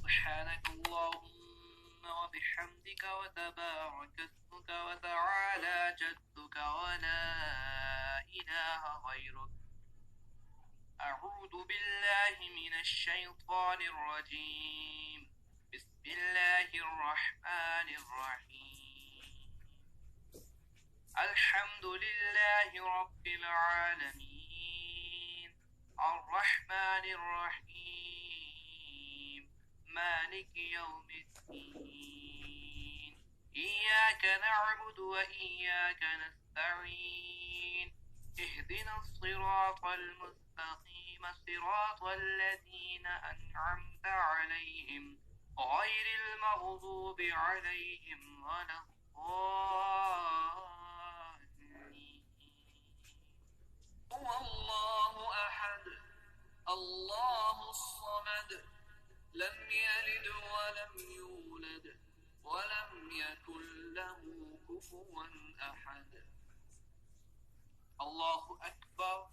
سبحانك اللهم وبحمدك وتبارك اسمك وتعالى جدك ولا إله غيرك. أعوذ بالله من الشيطان الرجيم. بسم الله الرحمن الرحيم. الحمد لله رب العالمين الرحمن الرحيم مالك يوم الدين إياك نعبد وإياك نستعين اهدنا الصراط المستقيم صراط الذين أنعمت عليهم غير المغضوب عليهم ولا الضالين. هو الله أحد الله الصمد لم يلد ولم يولد ولم يكن له كفوا أحد. الله أكبر.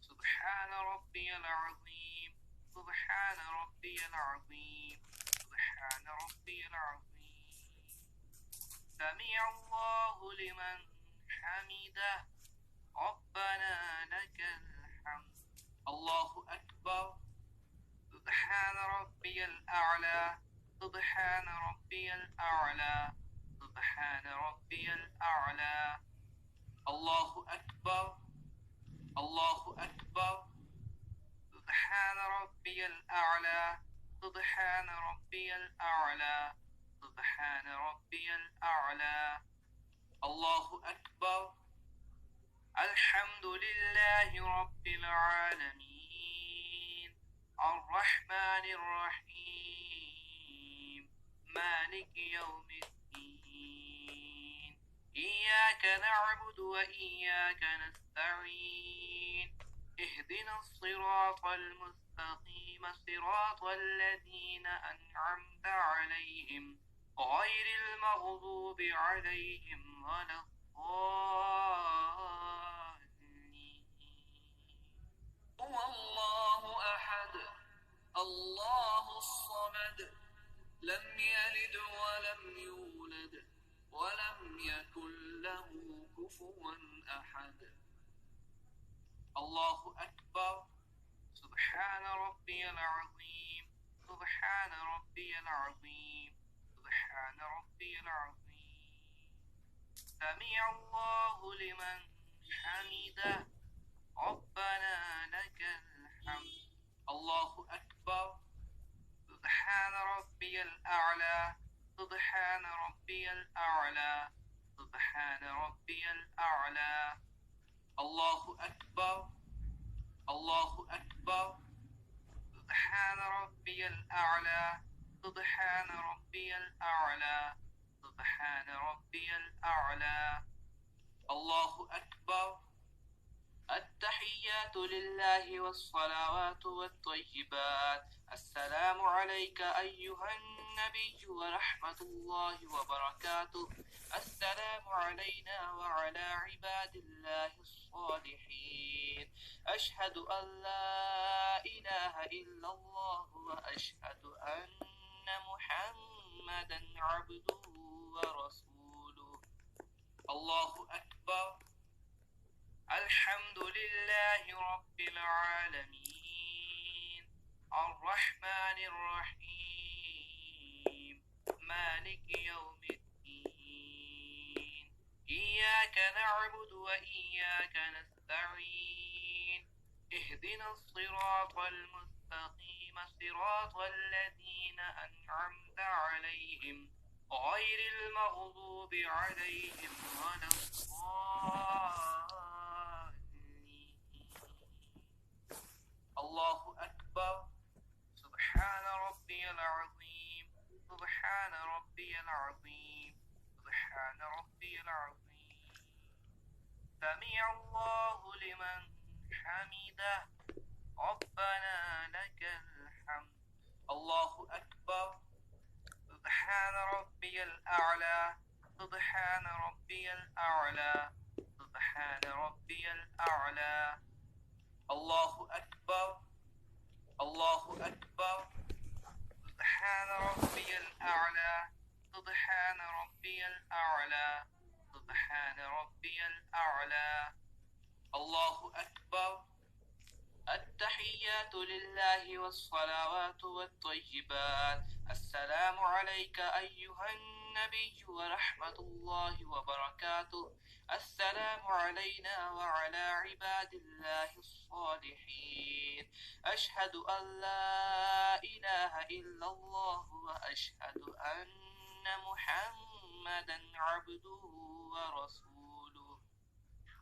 سبحان ربي العظيم سبحان ربي العظيم سبحان ربي العظيم. سمع الله لمن حمده ربنا لك الحمد. الله أكبر. سبحان ربي الأعلى سبحان ربي الأعلى سبحان ربي الأعلى. الله أكبر الله أكبر. سبحان ربي الأعلى سبحان ربي الأعلى سبحان ربي الأعلى. الله أكبر. الحمد لله رب العالمين الرحمن الرحيم مالك يوم الدين إياك نعبد وإياك نستعين اهدنا الصراط المستقيم صراط الذين أنعمت عليهم غير المغضوب عليهم ولا الضالين. هو الله أحد الله الصمد لم يلد ولم يولد ولم يكن له كفوا أحد. الله أكبر. سبحان ربي العظيم سبحان ربي العظيم سبحان ربي العظيم. سمع الله لمن حمده ربنا لك الحمد. الله أكبر. سبحان ربي الأعلى سبحان ربي الأعلى سبحان ربي الأعلى. الله أكبر الله أكبر. سبحان ربي الأعلى سبحان ربي الأعلى سبحان ربي الأعلى. الله أكبر. التحيات لله والصلوات والطيبات. السلام عليك أيها النبي ورحمة الله وبركاته. السلام علينا وعلى عباد الله الصالحين. أشهد أن لا إله إلا الله وأشهد أن محمدا عبده ورسوله. الله أكبر. الحمد لله رب العالمين الرحمن الرحيم مالك يوم الدين إياك نعبد وإياك نستعين اهدنا الصراط المستقيم صراط الذين أنعمت عليهم غير المغضوب عليهم ولا الضالين. الله أكبر. سبحان ربي العظيم سبحان ربي العظيم سبحان ربي العظيم. سمع الله لمن حمده ربنا لك الحمد. الله أكبر. سبحان ربي الأعلى سبحان ربي الأعلى سبحان ربي الأعلى. الله أكبر الله أكبر. سبحان سبحان ربي الأعلى سبحان ربي الأعلى. الله أكبر. التحيات لله والصلوات والطيبات. السلام عليك أيها النبي ورحمة الله وبركاته. السلام علينا وعلى عباد الله الصالحين. أشهد أن لا إله إلا الله وأشهد أن محمدا عبده ورسوله.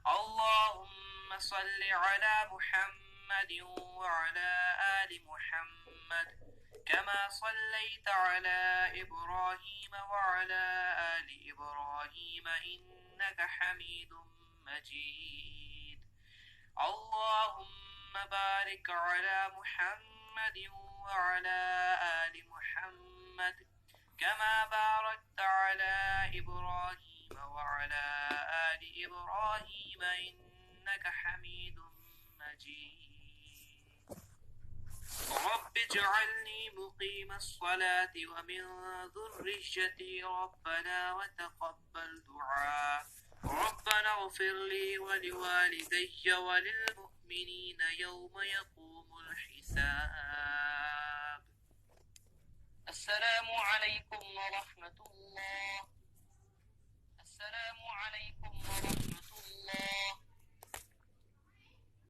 اللهم صل على محمد وعلى آل محمد كما صليت على إبراهيم وعلى آل إبراهيم إنك حميد مجيد. اللهم بارك على محمد وعلى آل محمد كما باركت على إبراهيم وعلى آل إبراهيم إنك حميد مجيد. رب اجعلني مقيم الصلاة ومن ذريتي ربنا وتقبل دعاء. ربنا اغفر لي ولوالدي وللمؤمنين يوم يقوم الحساب. السلام عليكم ورحمة الله. السلام عليكم ورحمة الله.